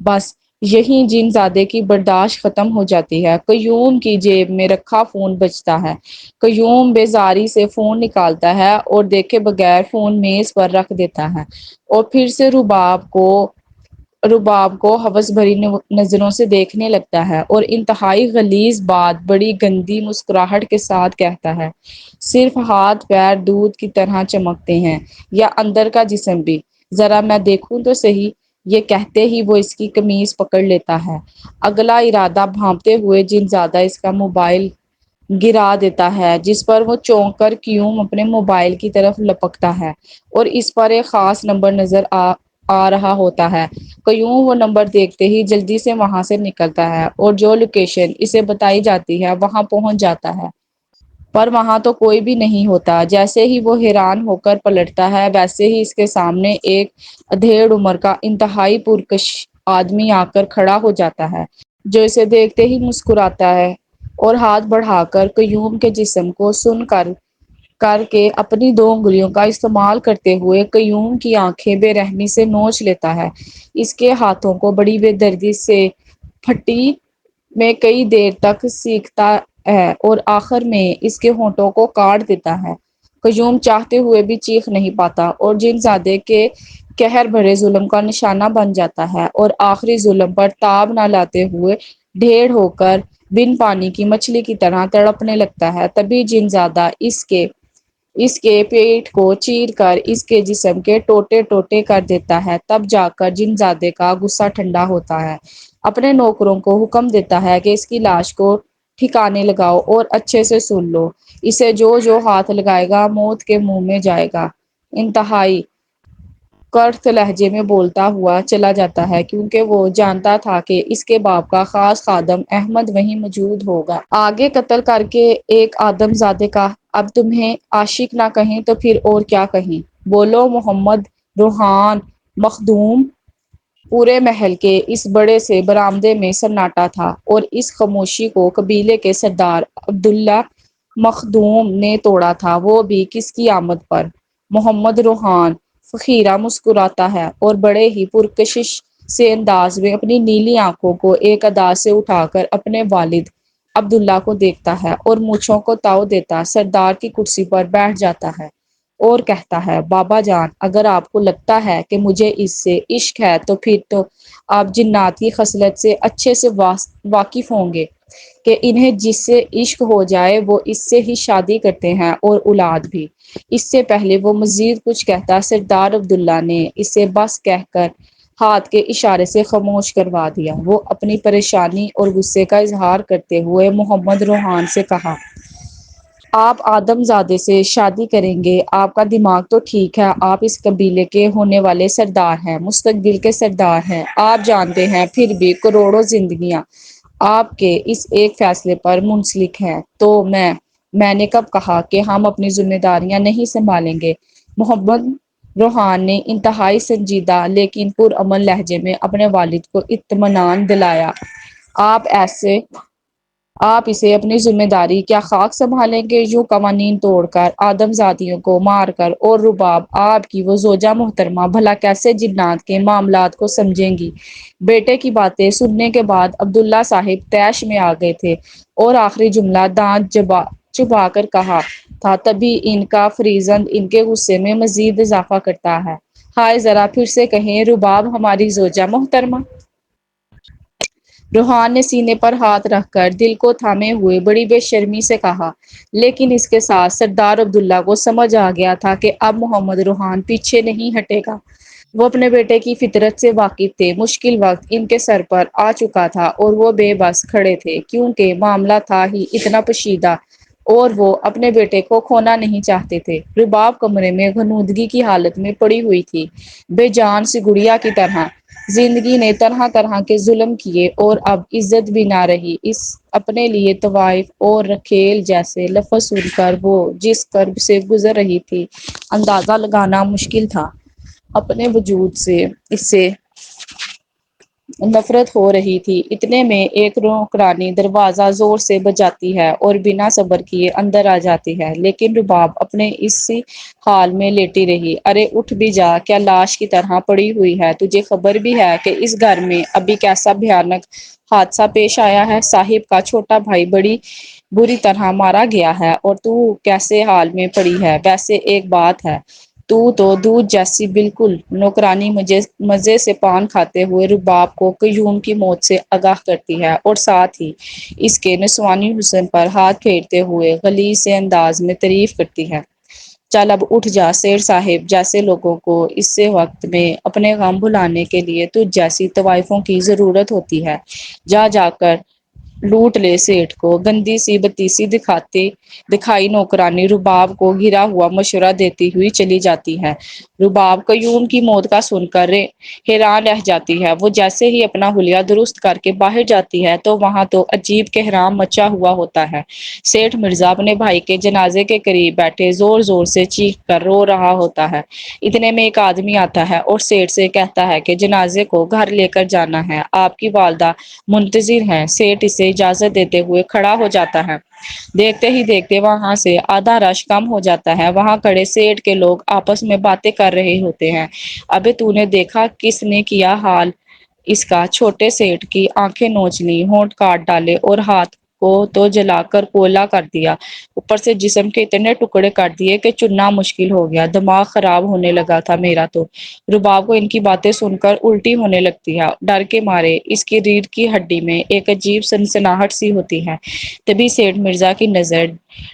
بس یہیں جن زادے کی برداشت ختم ہو جاتی ہے۔ قیوم کی جیب میں رکھا فون بجتا ہے۔ قیوم بیزاری سے فون نکالتا ہے اور دیکھے بغیر فون میز پر رکھ دیتا ہے اور پھر سے رباب کو ہوس بھری نظروں سے دیکھنے لگتا ہے اور انتہائی غلیظ بات بڑی گندی مسکراہٹ کے ساتھ کہتا ہے، صرف ہاتھ پیر دودھ کی طرح چمکتے ہیں، یا اندر کا جسم بھی، ذرا میں دیکھوں تو صحیح۔ یہ کہتے ہی وہ اس کی قمیض پکڑ لیتا ہے۔ اگلا ارادہ بھانپتے ہوئے جن زادہ اس کا موبائل گرا دیتا ہے، جس پر وہ چونک کر قیوم اپنے موبائل کی طرف لپکتا ہے اور اس پر ایک خاص نمبر نظر آ رہا ہوتا ہے۔ قیوم وہ نمبر دیکھتے ہی جلدی سے وہاں سے نکلتا ہے اور جو لوکیشن اسے بتائی جاتی ہے وہاں پہنچ جاتا ہے، پر وہاں تو کوئی بھی نہیں ہوتا۔ جیسے ہی وہ حیران ہو کر پلٹتا ہے، ویسے ہی اس کے سامنے ایک ادھیڑ عمر کا انتہائی پرکش آدمی آ کر کھڑا ہو جاتا ہے، جو اسے دیکھتے ہی مسکراتا ہے اور ہاتھ بڑھا کر قیوم کے جسم کو سن کر کر کے اپنی دو انگلیوں کا استعمال کرتے ہوئے قیوم کی آنکھیں بے رحمی سے نوچ لیتا ہے۔ اس کے ہاتھوں کو بڑی بے دردی سے پھٹی میں کئی دیر تک سیکھتا ہے اور آخر میں اس کے ہونٹوں کو کاٹ دیتا ہے۔ قیوم چاہتے ہوئے بھی چیخ نہیں پاتا اور جن زادے کے قہر بھرے ظلم کا نشانہ بن جاتا ہے اور آخری ظلم پر تاب نہ لاتے ہوئے ڈھیر ہو کر بن پانی کی مچھلی کی طرح تڑپنے لگتا ہے۔ تبھی جن زادہ اس کے پیٹ کو چیر کر اس کے جسم کے ٹوٹے ٹوٹے کر دیتا ہے۔ تب جا کر جن زادے کا غصہ ٹھنڈا ہوتا ہے، اپنے نوکروں کو حکم دیتا ہے کہ اس کی لاش کو ٹھکانے لگاؤ اور اچھے سے سن لو، اسے جو جو ہاتھ لگائے گا موت کے منہ میں جائے گا۔ انتہائی کرخت لہجے میں بولتا ہوا چلا جاتا ہے کیونکہ وہ جانتا تھا کہ اس کے باپ کا خاص خادم احمد وہیں موجود ہوگا۔ آگے قتل کر کے ایک آدم زادے کا اب تمہیں عاشق نہ کہیں تو پھر اور کیا کہیں؟ بولو محمد روحان مخدوم۔ پورے محل کے اس بڑے سے برآمدے میں سناٹا تھا اور اس خاموشی کو قبیلے کے سردار عبداللہ مخدوم نے توڑا تھا، وہ بھی کس کی آمد پر؟ محمد روحان فقیرہ مسکراتا ہے اور بڑے ہی پرکشش سے انداز میں اپنی نیلی آنکھوں کو ایک ادا سے اٹھا کر اپنے والد عبداللہ کو دیکھتا ہے اور مونچھوں کو تاؤ دیتا سردار کی کرسی پر بیٹھ جاتا ہے اور کہتا ہے، بابا جان، اگر آپ کو لگتا ہے کہ مجھے اس سے عشق ہے تو پھر تو آپ جنات کی خصلت سے اچھے سے واقف ہوں گے کہ انہیں جس سے عشق ہو جائے وہ اس سے ہی شادی کرتے ہیں اور اولاد بھی۔ اس سے پہلے وہ مزید کچھ کہتا سردار عبداللہ نے اسے بس کہہ کر ہاتھ کے اشارے سے خاموش کروا دیا۔ وہ اپنی پریشانی اور غصے کا اظہار کرتے ہوئے محمد روحان سے کہا، آپ آدم زادے سے شادی کریں گے؟ آپ کا دماغ تو ٹھیک ہے، آپ اس قبیلے کے ہونے والے سردار ہیں، مستقبل کے سردار ہیں، آپ جانتے ہیں پھر بھی کروڑوں زندگیاں آپ کے اس ایک فیصلے پر منسلک ہیں۔ تو میں نے کب کہا کہ ہم اپنی ذمہ داریاں نہیں سنبھالیں گے؟ محمد روحان نے انتہائی سنجیدہ لیکن پرامن لہجے میں اپنے والد کو اطمینان دلایا، آپ اسے اپنی ذمہ داری کیا خاک سنبھالیں گے؟ یوں قوانین توڑ کر، آدم زادیوں کو مار کر اور رباب آپ کی وہ زوجہ محترمہ بھلا کیسے جنات کے معاملات کو سمجھیں گی؟ بیٹے کی باتیں سننے کے بعد عبداللہ صاحب طیش میں آ گئے تھے اور آخری جملہ دانت چبا کر کہا تھا، تبھی ان کا فریزند ان کے غصے میں مزید اضافہ کرتا ہے۔ ہائے، ذرا پھر سے کہیں، رباب ہماری زوجہ محترمہ۔ روحان نے سینے پر ہاتھ رکھ کر دل کو تھامے ہوئے بڑی بے شرمی سے کہا، لیکن اس کے ساتھ سردار عبداللہ کو سمجھ آ گیا تھا کہ اب محمد روحان پیچھے نہیں ہٹے گا۔ وہ اپنے بیٹے کی فطرت سے واقف تھے، مشکل وقت ان کے سر پر آ چکا تھا اور وہ بے بس کھڑے تھے کیونکہ معاملہ تھا ہی اتنا پوشیدہ اور وہ اپنے بیٹے کو کھونا نہیں چاہتے تھے۔ رباب کمرے میں غنودگی کی حالت میں پڑی ہوئی تھی، بے جان سی گڑیا کی طرح۔ زندگی نے طرح طرح کے ظلم کیے اور اب عزت بھی نہ رہی۔ اس اپنے لیے طوائف اور رکھیل جیسے لفظ سن کر وہ جس کرب سے گزر رہی تھی اندازہ لگانا مشکل تھا۔ اپنے وجود سے اس سے نفرت ہو رہی تھی۔ اتنے میں ایک نوکرانی دروازہ زور سے بجاتی ہے اور بنا صبر کیے اندر آ جاتی ہے، لیکن رباب اپنے اسی حال میں لیٹی رہی۔ ارے اٹھ بھی جا، کیا لاش کی طرح پڑی ہوئی ہے؟ تجھے خبر بھی ہے کہ اس گھر میں ابھی کیسا بھیانک حادثہ پیش آیا ہے؟ صاحب کا چھوٹا بھائی بڑی بری طرح مارا گیا ہے اور تو کیسے حال میں پڑی ہے؟ ویسے ایک بات ہے، تو دودھ جیسی بالکل۔ نوکرانی مزے سے پان کھاتے ہوئے رباب کو قیوم کی موت سے آگاہ کرتی ہے اور ساتھ ہی اس کے نسوانی حسن پر ہاتھ پھیرتے ہوئے غلیظ سے انداز میں تعریف کرتی ہے۔ چل اب اٹھ جا، سیر صاحب جیسے لوگوں کو اس سے وقت میں اپنے غم بھلانے کے لیے تجھ جیسی طوائفوں کی ضرورت ہوتی ہے۔ جا کر لوٹ لے سیٹھ کو۔ گندی سی بتیسی دکھائی نوکرانی رباب کو گھرا ہوا مشورہ دیتی ہوئی چلی جاتی ہے۔ رباب قیوم کی موت کا سن کر حیران رہ جاتی ہے۔ وہ جیسے ہی اپنا حلیہ درست کر کے باہر جاتی ہے تو وہاں تو عجیب کہرام مچا ہوا ہوتا ہے۔ سیٹھ مرزا اپنے بھائی کے جنازے کے قریب بیٹھے زور زور سے چیخ کر رو رہا ہوتا ہے۔ اتنے میں ایک آدمی آتا ہے اور سیٹھ سے کہتا ہے کہ جنازے کو گھر لے کر جانا ہے، آپ کی والدہ منتظر ہیں۔ سیٹھ اسے اجازت دیتے ہوئے کھڑا ہو جاتا ہے۔ دیکھتے ہی دیکھتے وہاں سے آدھا رش کم ہو جاتا ہے، وہاں کھڑے سیٹ کے لوگ آپس میں باتیں کر رہے ہوتے ہیں۔ ابے تو نے دیکھا کس نے کیا حال اس کا؟ چھوٹے سیٹ کی آنکھیں نوچ لی، ہونٹ کاٹ ڈالے اور ہاتھ کو تو جلا کر کولا کر دیا، اوپر سے جسم کے اتنے ٹکڑے کر دیے کہ چننا مشکل ہو گیا۔ دماغ خراب ہونے لگا تھا میرا تو۔ رباب کو ان کی باتیں سن کر الٹی ہونے لگتی ہے، ڈر کے مارے اس کی ریڑھ کی ہڈی میں ایک عجیب سنسناہٹ سی ہوتی ہے۔ تبھی سیٹھ مرزا کی نظر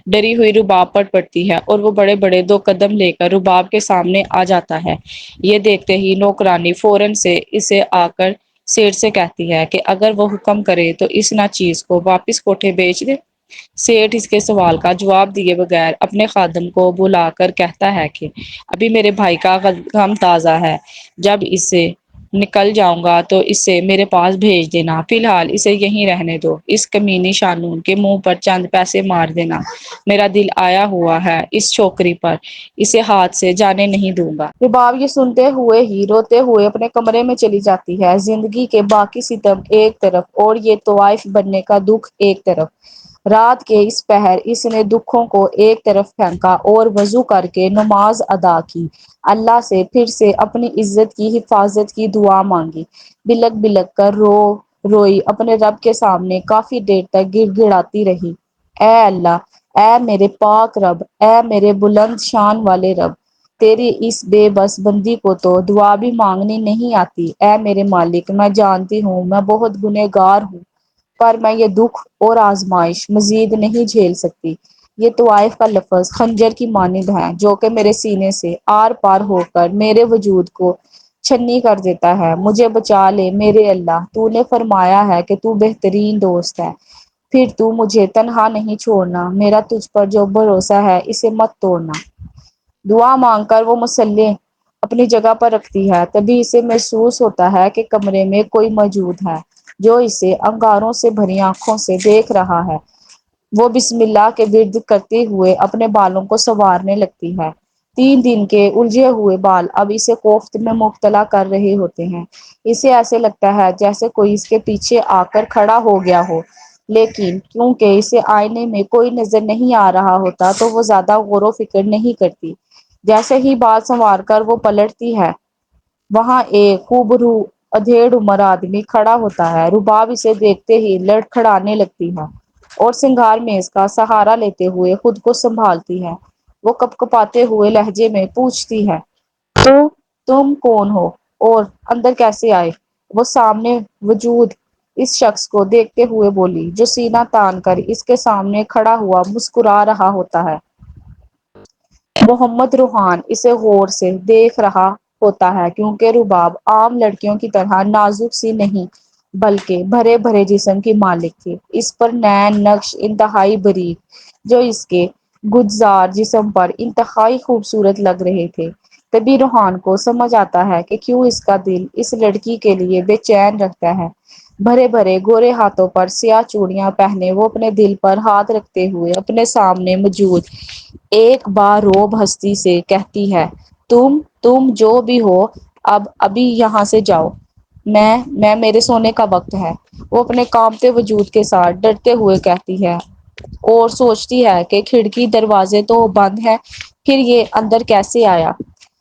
ڈری ہوئی رباب پر پڑتی ہے اور وہ بڑے بڑے 2 قدم لے کر رباب کے سامنے آ جاتا ہے۔ یہ دیکھتے ہی نوکرانی فوراً سے اسے آ کر سیٹھ سے کہتی ہے کہ اگر وہ حکم کرے تو اس ناچیز کو واپس کوٹھے بھیج دے۔ سیٹھ اس کے سوال کا جواب دیے بغیر اپنے خادم کو بلا کر کہتا ہے کہ ابھی میرے بھائی کا غم تازہ ہے، جب اس سے نکل جاؤں گا تو اسے میرے پاس بھیج دینا، فی الحال اسے یہیں رہنے دو۔ اس کمینی شانون کے منہ پر چند پیسے مار دینا، میرا دل آیا ہوا ہے اس چھوکری پر، اسے ہاتھ سے جانے نہیں دوں گا۔ رباب یہ سنتے ہوئے ہی روتے ہوئے اپنے کمرے میں چلی جاتی ہے۔ زندگی کے باقی ستم ایک طرف اور یہ طوائف بننے کا دکھ ایک طرف۔ رات کے اس پہر اس نے دکھوں کو ایک طرف پھینکا اور وضو کر کے نماز ادا کی، اللہ سے پھر سے اپنی عزت کی حفاظت کی دعا مانگی، بلک بلک کر روئی، اپنے رب کے سامنے کافی دیر تک گڑ گڑاتی رہی۔ اے اللہ، اے میرے پاک رب، اے میرے بلند شان والے رب، تیری اس بے بس بندی کو تو دعا بھی مانگنی نہیں آتی۔ اے میرے مالک، میں جانتی ہوں میں بہت گنہگار ہوں، پر میں یہ دکھ اور آزمائش مزید نہیں جھیل سکتی۔ یہ طوائف کا لفظ خنجر کی مانند ہے جو کہ میرے سینے سے آر پار ہو کر میرے وجود کو چھنی کر دیتا ہے۔ مجھے بچا لے میرے اللہ، تو نے فرمایا ہے کہ تو بہترین دوست ہے، پھر تو مجھے تنہا نہیں چھوڑنا، میرا تجھ پر جو بھروسہ ہے اسے مت توڑنا۔ دعا مانگ کر وہ مسلح اپنی جگہ پر رکھتی ہے، تبھی اسے محسوس ہوتا ہے کہ کمرے میں کوئی موجود ہے جو اسے انگاروں سے بھری آنکھوں سے دیکھ رہا ہے۔ وہ بسم اللہ کے ورد کرتے ہوئے اپنے بالوں کو سنوارنے لگتی ہے۔ 3 دن کے الجھے ہوئے بال اب اسے کوفت میں مبتلا کر رہے ہوتے ہیں۔ اسے ایسے لگتا ہے جیسے کوئی اس کے پیچھے آ کر کھڑا ہو گیا ہو، لیکن کیونکہ اسے آئینے میں کوئی نظر نہیں آ رہا ہوتا تو وہ زیادہ غور و فکر نہیں کرتی۔ جیسے ہی بال سنوار کر وہ پلٹتی ہے، وہاں ایک خوبرو ادھیڑ عمر آدمی کھڑا ہوتا ہے۔ رباب اسے دیکھتے ہی لڑکھڑانے لگتی ہے اور سنگھار میز کا سہارا لیتے ہوئے خود کو سنبھالتی ہے۔ وہ کپکپاتے ہوئے لہجے میں پوچھتی ہے، تو تم کون ہو اور اندر کیسے آئے؟ وہ سامنے وجود اس شخص کو دیکھتے ہوئے بولی، جو سینہ تان کر اس کے سامنے کھڑا ہوا مسکرا رہا ہوتا ہے۔ محمد روحان اسے غور سے دیکھ رہا ہوتا ہے، کیونکہ رباب عام لڑکیوں کی طرح نازک سی نہیں بلکہ بھرے بھرے جسم کی مالک تھی۔ اس پر نین نقش انتہائی باریک جو اس کے گلزار جسم پر انتہائی خوبصورت لگ رہے تھے۔ تبھی روحان کو سمجھ آتا ہے کہ کیوں اس کا دل اس لڑکی کے لیے بے چین رہتا ہے۔ بھرے بھرے گورے ہاتھوں پر سیاہ چوڑیاں پہنے وہ اپنے دل پر ہاتھ رکھتے ہوئے اپنے سامنے موجود ایک باروب ہستی سے کہتی ہے، تم جو بھی ہو اب ابھی یہاں سے جاؤ، میرے سونے کا وقت ہے۔ وہ اپنے کانپتے وجود کے ساتھ ڈرتے ہوئے کہتی ہے اور سوچتی ہے کہ کھڑکی دروازے تو بند ہے، پھر یہ اندر کیسے آیا؟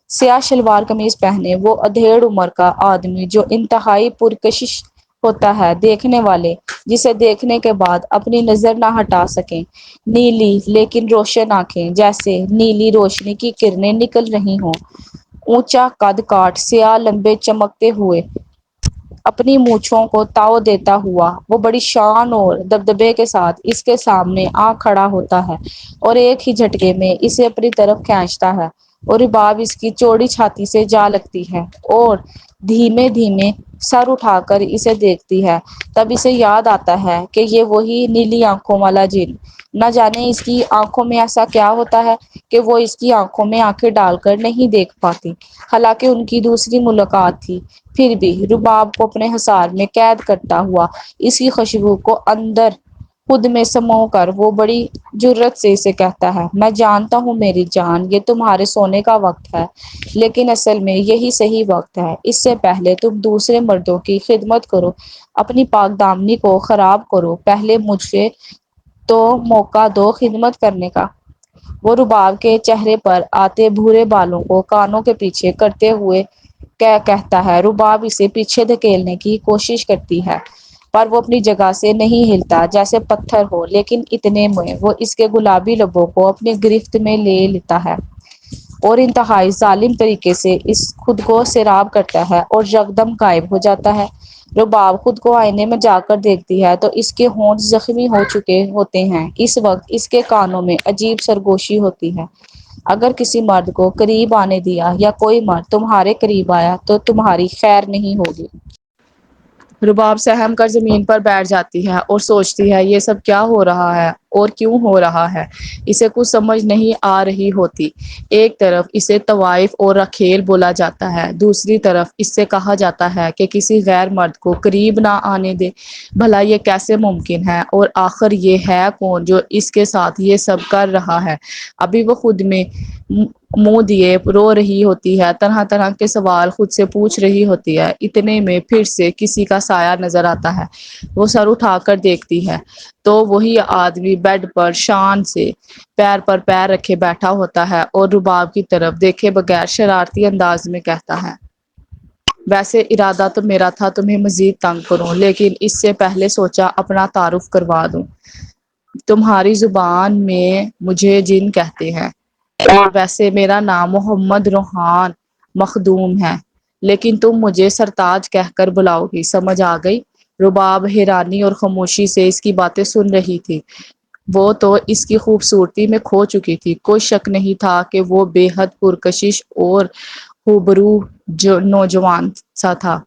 سیاہ شلوار قمیض پہنے وہ ادھیڑ عمر کا آدمی جو انتہائی پرکشش ہوتا ہے، دیکھنے والے جسے دیکھنے کے بعد اپنی نظر نہ ہٹا سکیں، نیلی لیکن روشن آنکھیں جیسے نیلی روشنی کی کرنیں نکل رہی ہوں، اونچا قد کاٹ سیاہ لمبے چمکتے ہوئے اپنی مونچھوں کو تاؤ دیتا ہوا وہ بڑی شان اور دبدبے کے ساتھ اس کے سامنے آ کھڑا ہوتا ہے اور ایک ہی جھٹکے میں اسے اپنی طرف کھینچتا ہے، اور رباب اس کی چوڑی چھاتی سے جا لگتی ہے اور دھیمے دھیمے سر اٹھا کر اسے دیکھتی ہے۔ تب اسے یاد آتا ہے کہ یہ وہی نیلی آنکھوں والا جن، نہ جانے اس کی آنکھوں میں ایسا کیا ہوتا ہے کہ وہ اس کی آنکھوں میں آنکھیں ڈال کر نہیں دیکھ پاتی، حالانکہ ان کی دوسری ملاقات تھی۔ پھر بھی رباب کو اپنے حصار میں قید کرتا ہوا اس کی خوشبو کو اندر خود میں سمو کر وہ بڑی جرات سے اسے کہتا ہے، میں جانتا ہوں میری جان، یہ تمہارے سونے کا وقت ہے، لیکن اصل میں یہی صحیح وقت ہے۔ اس سے پہلے تم دوسرے مردوں کی خدمت کرو، اپنی پاک دامنی کو خراب کرو، پہلے مجھ سے تو موقع دو خدمت کرنے کا۔ وہ رباب کے چہرے پر آتے بھورے بالوں کو کانوں کے پیچھے کرتے ہوئے کہتا ہے۔ رباب اسے پیچھے دھکیلنے کی کوشش کرتی ہے پر وہ اپنی جگہ سے نہیں ہلتا، جیسے پتھر ہو، لیکن اتنے میں وہ اس کے گلابی لبوں کو اپنی گرفت میں لے لیتا ہے اور انتہائی ظالم طریقے سے اس خود کو سیراب کرتا ہے اور یکدم غائب ہو جاتا ہے۔ رباب خود کو آئینے میں جا کر دیکھتی ہے تو اس کے ہونٹ زخمی ہو چکے ہوتے ہیں۔ اس وقت اس کے کانوں میں عجیب سرگوشی ہوتی ہے۔ اگر کسی مرد کو قریب آنے دیا یا کوئی مرد تمہارے قریب آیا تو تمہاری خیر نہیں ہوگی۔ رباب سہم کر زمین پر بیٹھ جاتی ہے اور سوچتی ہے یہ سب کیا ہو رہا ہے اور کیوں ہو رہا ہے۔ اسے کچھ سمجھ نہیں آ رہی ہوتی۔ ایک طرف اسے طوائف اور رکھیل بولا جاتا ہے، دوسری طرف اس سے کہا جاتا ہے کہ کسی غیر مرد کو قریب نہ آنے دے۔ بھلا یہ کیسے ممکن ہے اور آخر یہ ہے کون جو اس کے ساتھ یہ سب کر رہا ہے؟ ابھی وہ خود میں منہ دیے رو رہی ہوتی ہے، طرح طرح کے سوال خود سے پوچھ رہی ہوتی ہے۔ اتنے میں پھر سے کسی کا سایہ نظر آتا ہے۔ وہ سر اٹھا کر دیکھتی ہے تو وہی آدمی بیڈ پر شان سے پیر پر پیر رکھے بیٹھا ہوتا ہے اور رباب کی طرف دیکھے بغیر شرارتی انداز میں کہتا ہے، ویسے ارادہ تو میرا تھا تمہیں مزید تنگ کروں، لیکن اس سے پہلے سوچا اپنا تعارف کروا دوں۔ تمہاری زبان میں مجھے جن کہتے ہیں اور ویسے میرا نام محمد روحان مخدوم ہے، لیکن تم مجھے سرتاج کہہ کر بلاؤ گی، سمجھ آ گئی؟ رباب حیرانی اور خاموشی سے اس کی باتیں سن رہی تھی۔ وہ تو اس کی خوبصورتی میں کھو چکی تھی، کوئی شک نہیں تھا کہ وہ بے حد پرکشش اور خوبرو نوجوان سا تھا۔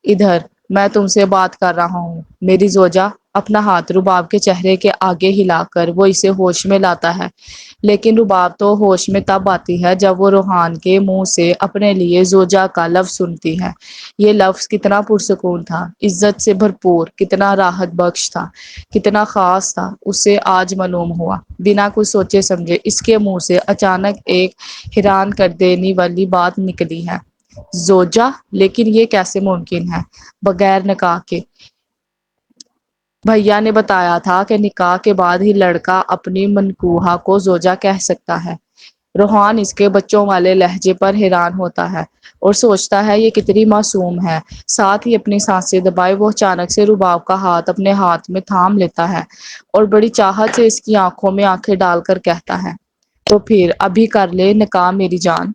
ادھر میں تم سے بات کر رہا ہوں میری زوجہ۔ اپنا ہاتھ رباب کے چہرے کے آگے ہلا کر وہ اسے ہوش میں لاتا ہے، لیکن رباب تو ہوش میں تب آتی ہے جب وہ روحان کے منہ سے اپنے لیے زوجہ کا لفظ سنتی ہے۔ یہ لفظ کتنا پرسکون تھا، عزت سے بھرپور، کتنا راحت بخش تھا، کتنا خاص تھا، اسے آج معلوم ہوا۔ بنا کچھ سوچے سمجھے اس کے منہ سے اچانک ایک حیران کر دینے والی بات نکلی ہے، زوجہ! لیکن یہ کیسے ممکن ہے بغیر نکاح کے؟ بھیا نے بتایا تھا کہ نکاح کے بعد ہی لڑکا اپنی منکوحہ کو زوجہ کہہ سکتا ہے۔ روحان اس کے بچوں والے لہجے پر حیران ہوتا ہے اور سوچتا ہے یہ کتنی معصوم ہے۔ ساتھ ہی اپنی سانسیں دبائے وہ اچانک سے رباب کا ہاتھ اپنے ہاتھ میں تھام لیتا ہے اور بڑی چاہت سے اس کی آنکھوں میں آنکھیں ڈال کر کہتا ہے، تو پھر ابھی کر لے نکاح میری جان۔